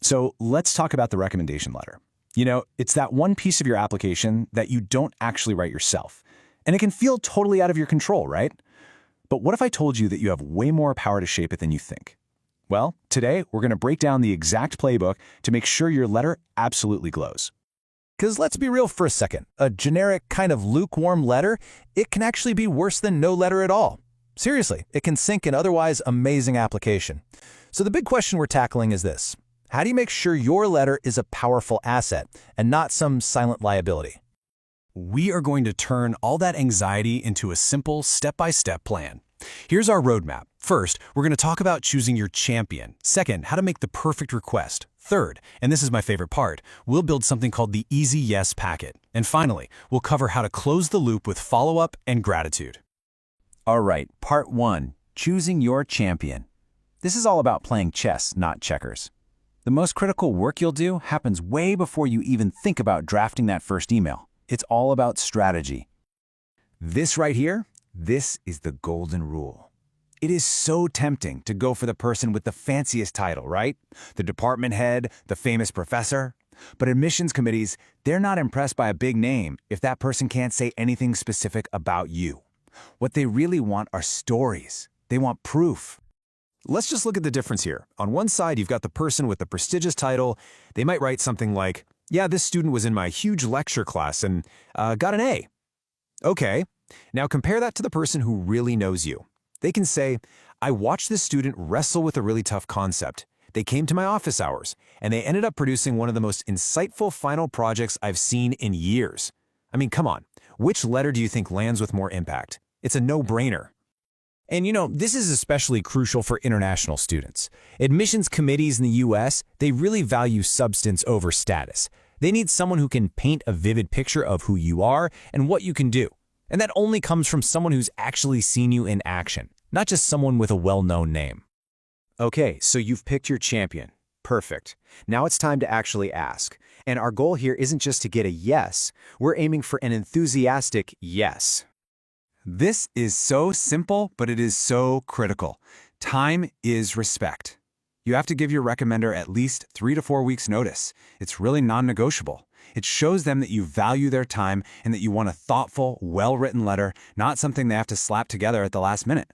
So let's talk about the recommendation letter. You know, it's that one piece of your application that you don't actually write yourself. And it can feel totally out of your control, right? But what if I told you that you have way more power to shape it than you think? Well, today we're going to break down the exact playbook to make sure your letter absolutely glows. Because let's be real for a second, a generic kind of lukewarm letter, it can actually be worse than no letter at all. Seriously, it can sink an otherwise amazing application. So the big question we're tackling is this: how do you make sure your letter is a powerful asset and not some silent liability? We are going to turn all that anxiety into a simple step-by-step plan. Here's our roadmap. First, we're going to talk about choosing your champion. Second, how to make the perfect request. Third, and this is my favorite part, we'll build something called the Easy Yes Packet. And finally, we'll cover how to close the loop with follow-up and gratitude. All right, part 1, choosing your champion. This is all about playing chess, not checkers. The most critical work you'll do happens way before you even think about drafting that first email. It's all about strategy. This right here, this is the golden rule. It is so tempting to go for the person with the fanciest title, right? The department head, the famous professor. But admissions committees, they're not impressed by a big name if that person can't say anything specific about you. What they really want are stories. They want proof. Let's just look at the difference here. On one side, you've got the person with the prestigious title. They might write something like, yeah, this student was in my huge lecture class and got an A. Okay, now compare that to the person who really knows you. They can say, I watched this student wrestle with a really tough concept. They came to my office hours, and they ended up producing one of the most insightful final projects I've seen in years. I mean, come on. Which letter do you think lands with more impact? It's a no-brainer. And you know, this is especially crucial for international students. Admissions committees in the US, they really value substance over status. They need someone who can paint a vivid picture of who you are and what you can do. And that only comes from someone who's actually seen you in action, not just someone with a well-known name. Okay, so you've picked your champion. Perfect. Now it's time to actually ask. And our goal here isn't just to get a yes. We're aiming for an enthusiastic yes. This is so simple, but it is so critical. Time is respect. You have to give your recommender at least 3 to 4 weeks notice. It's really non-negotiable. It shows them that you value their time and that you want a thoughtful, well-written letter, not something they have to slap together at the last minute.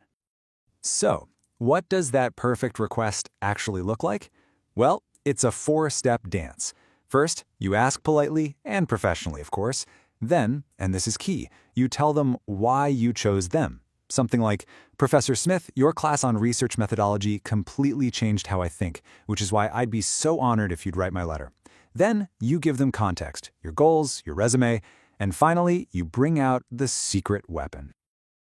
So, what does that perfect request actually look like? Well, it's a 4-step dance. First, you ask politely and professionally, of course. Then, and this is key, you tell them why you chose them. Something like, Professor Smith, your class on research methodology completely changed how I think, which is why I'd be so honored if you'd write my letter. Then you give them context, your goals, your resume, and finally, you bring out the secret weapon.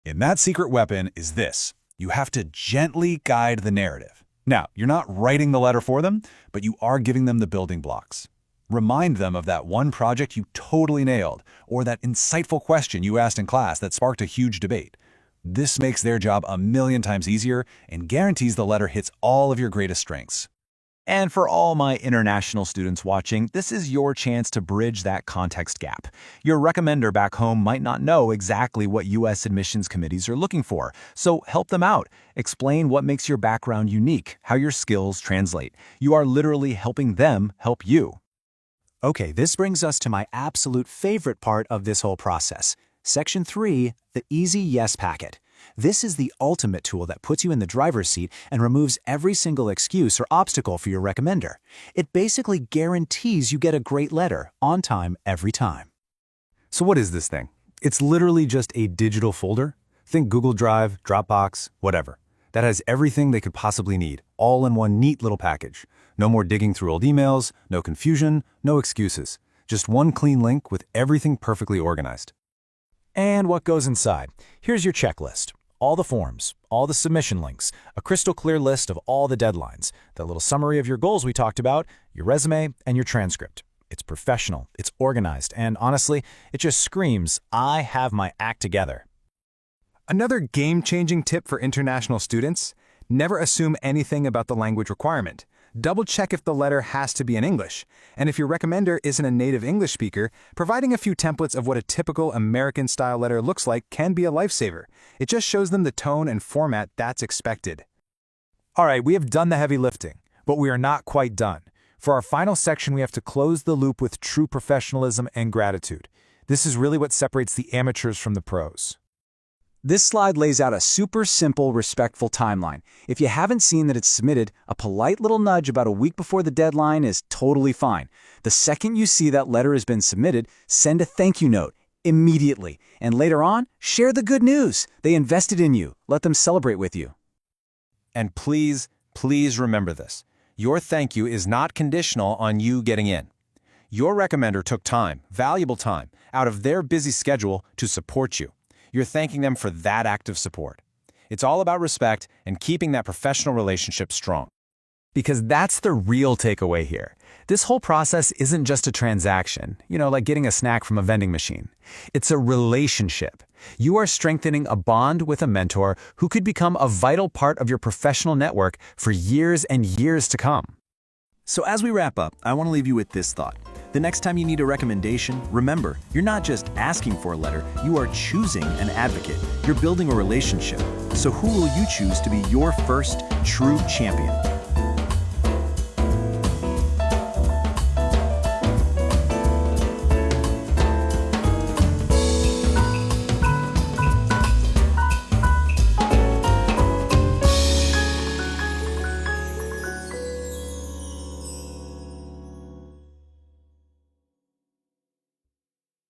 And that secret weapon is this. You have to gently guide the narrative. Now, you're not writing the letter for them, but you are giving them the building blocks. Remind them of that one project you totally nailed, or that insightful question you asked in class that sparked a huge debate. This makes their job a million times easier and guarantees the letter hits all of your greatest strengths. And for all my international students watching, this is your chance to bridge that context gap. Your recommender back home might not know exactly what U.S. admissions committees are looking for, so help them out. Explain what makes your background unique, how your skills translate. You are literally helping them help you. Okay, this brings us to my absolute favorite part of this whole process. Section 3, the Easy Yes Packet. This is the ultimate tool that puts you in the driver's seat and removes every single excuse or obstacle for your recommender. It basically guarantees you get a great letter, on time, every time. So what is this thing? It's literally just a digital folder. Think Google Drive, Dropbox, whatever. That has everything they could possibly need, all in one neat little package. No more digging through old emails, no confusion, no excuses. Just one clean link with everything perfectly organized. And what goes inside? Here's your checklist. All the forms, all the submission links, a crystal clear list of all the deadlines, that little summary of your goals we talked about, your resume, and your transcript. It's professional, it's organized, and honestly, it just screams, I have my act together. Another game-changing tip for international students: never assume anything about the language requirement. Double-check if the letter has to be in English. And if your recommender isn't a native English speaker, providing a few templates of what a typical American-style letter looks like can be a lifesaver. It just shows them the tone and format that's expected. All right, we have done the heavy lifting, but we are not quite done. For our final section, we have to close the loop with true professionalism and gratitude. This is really what separates the amateurs from the pros. This slide lays out a super simple, respectful timeline. If you haven't seen that it's submitted, a polite little nudge about a week before the deadline is totally fine. The second you see that letter has been submitted, send a thank you note immediately. And later on, share the good news. They invested in you. Let them celebrate with you. And please, please remember this. Your thank you is not conditional on you getting in. Your recommender took time, valuable time, out of their busy schedule to support you. You're thanking them for that act of support. It's all about respect and keeping that professional relationship strong. Because that's the real takeaway here. This whole process isn't just a transaction, like getting a snack from a vending machine. It's a relationship. You are strengthening a bond with a mentor who could become a vital part of your professional network for years and years to come. So as we wrap up, I want to leave you with this thought. The next time you need a recommendation, remember, you're not just asking for a letter, you are choosing an advocate. You're building a relationship. So who will you choose to be your first true champion?